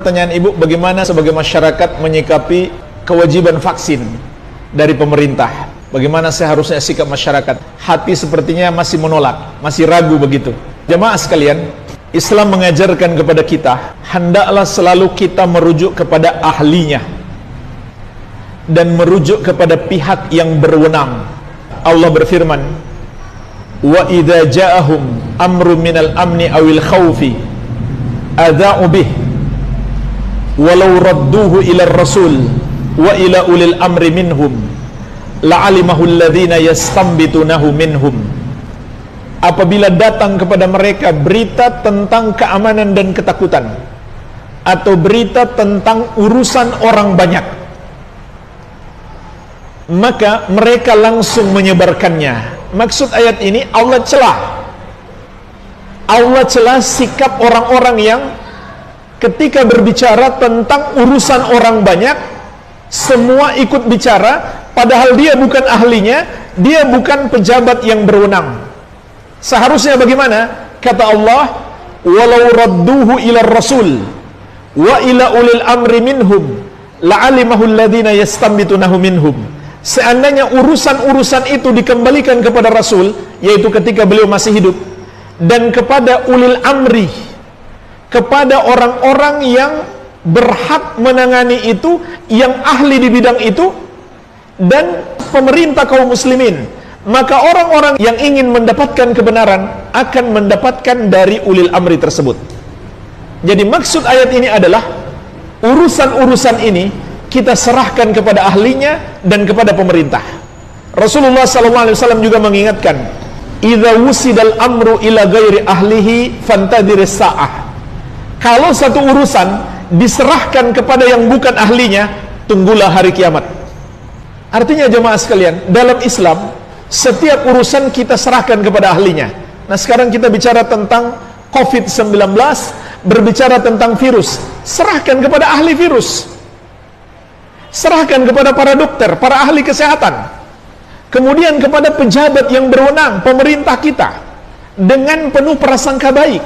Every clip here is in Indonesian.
Pertanyaan Ibu, bagaimana sebagai masyarakat menyikapi kewajiban vaksin dari pemerintah? Bagaimana seharusnya sikap masyarakat? Hati sepertinya masih menolak, masih ragu begitu. Jemaah sekalian, Islam mengajarkan kepada kita, hendaklah selalu kita merujuk kepada ahlinya dan merujuk kepada pihak yang berwenang. Allah berfirman, "Wa idza ja'ahum amrun minal amni awil khawfi adza'u bih walau radduhu ila rasul wa ila ulil amri minhum la'alimahu alladhina yastambitunahu minhum." Apabila datang kepada mereka berita tentang keamanan dan ketakutan, atau berita tentang urusan orang banyak, maka mereka langsung menyebarkannya. Maksud ayat ini, Allah celah sikap orang-orang yang ketika berbicara tentang urusan orang banyak, semua ikut bicara, padahal dia bukan ahlinya, dia bukan pejabat yang berwenang. Seharusnya bagaimana? Kata Allah, "Walau radduhu ila rasul wa ila ulil amri minhum la'alimahu alladhina yastambitunahu minhum." Seandainya urusan-urusan itu dikembalikan kepada Rasul, yaitu ketika beliau masih hidup, dan kepada ulil amri, kepada orang-orang yang berhak menangani itu, yang ahli di bidang itu, dan pemerintah kaum muslimin, maka orang-orang yang ingin mendapatkan kebenaran akan mendapatkan dari ulil amri tersebut. Jadi maksud ayat ini adalah urusan-urusan ini kita serahkan kepada ahlinya dan kepada pemerintah. Rasulullah SAW juga mengingatkan, "Idza wusidal amru ila ghairi ahlihi fantadhiris sa'ah." Kalau satu urusan diserahkan kepada yang bukan ahlinya, tunggulah hari kiamat. Artinya jemaah sekalian, dalam Islam setiap urusan kita serahkan kepada ahlinya. Nah, sekarang kita bicara tentang COVID-19, berbicara tentang virus, serahkan kepada ahli virus. Serahkan kepada para dokter, para ahli kesehatan. Kemudian kepada pejabat yang berwenang, pemerintah kita, dengan penuh prasangka baik.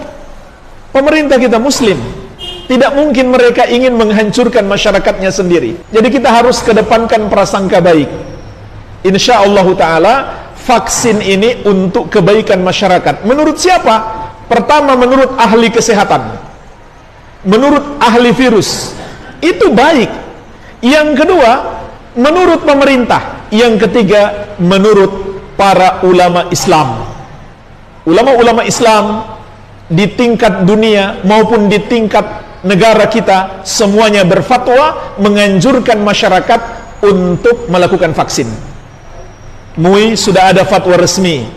Pemerintah kita muslim, tidak mungkin mereka ingin menghancurkan masyarakatnya sendiri. Jadi kita harus kedepankan prasangka baik. Insya Allah Ta'ala, vaksin ini untuk kebaikan masyarakat. Menurut siapa? Pertama, menurut ahli kesehatan, menurut ahli virus, itu baik. Yang kedua, menurut pemerintah. Yang ketiga, menurut para ulama Islam. Ulama-ulama Islam di tingkat dunia maupun di tingkat negara kita, semuanya berfatwa menganjurkan masyarakat untuk melakukan vaksin. MUI sudah ada fatwa resmi.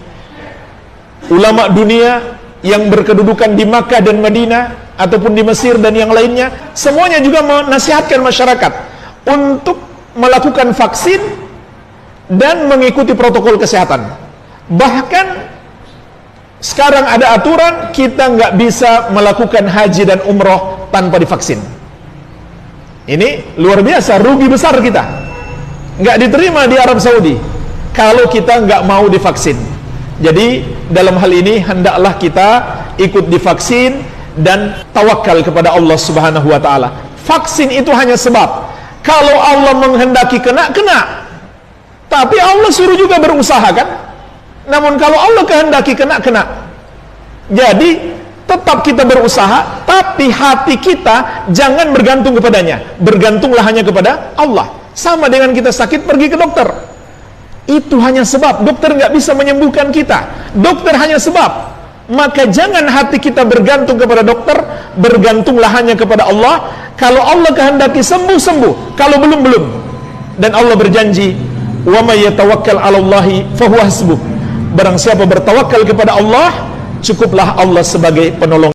Ulama dunia yang berkedudukan di Makkah dan Madinah ataupun di Mesir dan yang lainnya, semuanya juga menasihatkan masyarakat untuk melakukan vaksin dan mengikuti protokol kesehatan. Bahkan sekarang ada aturan kita nggak bisa melakukan haji dan umroh tanpa divaksin. Ini luar biasa, rugi besar kita. Nggak diterima di Arab Saudi kalau kita nggak mau divaksin. Jadi dalam hal ini hendaklah kita ikut divaksin dan tawakal kepada Allah Subhanahu wa Ta'ala. Vaksin itu hanya sebab. Kalau Allah menghendaki kena. Tapi Allah suruh juga berusaha, kan? Namun kalau Allah kehendaki kena. Jadi tetap kita berusaha, tapi hati kita jangan bergantung kepadanya. Bergantunglah hanya kepada Allah. Sama dengan kita sakit pergi ke dokter. Itu hanya sebab. Dokter nggak bisa menyembuhkan kita. Dokter hanya sebab. Maka jangan hati kita bergantung kepada dokter, bergantunglah hanya kepada Allah. Kalau Allah kehendaki sembuh, kalau belum. Dan Allah berjanji, "Wa may yatawakkal 'alallahi fahuwa hasbuh." Barang siapa bertawakal kepada Allah, cukuplah Allah sebagai penolong.